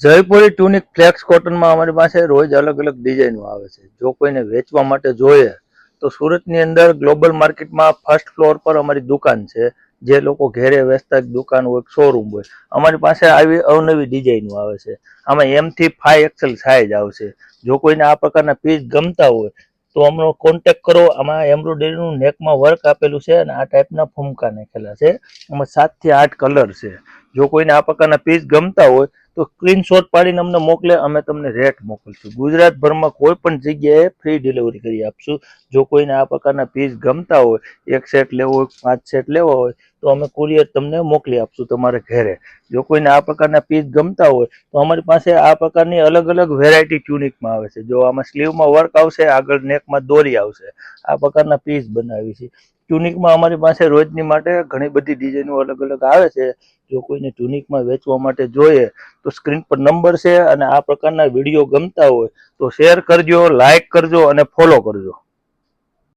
Jaipuri tunic flex કોટનમાં અમારી પાસે રોજ અલગ અલગ ડિઝાઇનો આવે છે. જો કોઈને વેચવા માટે જોઈએ તો સુરતની અંદર ગ્લોબલ માર્કેટમાં ફર્સ્ટ ફ્લોર પર અમારી દુકાન છે. જે લોકો ઘેરે વેચતા દુકાન હોય, શોરૂમ હોય, અમારી પાસે આવી અવનવી ડિઝાઇનો આવે છે. આમાં M થી 5XL સાઇઝ આવશે. જો કોઈને આ પ્રકારના પીસ ગમતા હોય તો અમનો કોન્ટેક્ટ કરો. આમાં એમ્બ્રોઇડરીનું નેકમાં વર્ક આપેલું છે અને આ ટાઈપના ફૂમકા નાખેલા છે. આમાં 7 થી 8 કલર છે. જો કોઈને આ પ્રકારના પીસ ગમતા હોય તો સ્ક્રીનશોટ પાડીને અમને મોકલે, અમે તમને રેટ મોકલશું. ગુજરાતભરમાં કોઈ પણ જગ્યાએ ફ્રી ડિલિવરી કરી આપશું. જો કોઈને આ પ્રકારના પીસ ગમતા હોય, એક સેટ લેવો હોય, 5 સેટ લેવા હોય તો અમે કુરિયર તમને મોકલી આપશું તમારે ઘરે. જો કોઈને આ પ્રકારના પીસ ગમતા હોય તો અમારી પાસે આ પ્રકારની અલગ અલગ વેરાયટી ટ્યુનિકમાં આવે છે. જો આમાં સ્લીવમાં વર્ક આવશે, આગળ નેકમાં દોરી આવશે, આ પ્રકારના પીસ બનાવી છે. ટ્યુનિકમાં અમારી પાસે રોજની માટે ઘણી બધી ડિઝાઇનો અલગ અલગ આવે છે. જો કોઈને ટ્યુનિકમાં વેચવા માટે જોઈએ તો સ્ક્રીન પર નંબર છે અને આ પ્રકારના વિડીયો ગમતા હોય તો શેર કરજો, લાઈક કરજો અને ફોલો કરજો.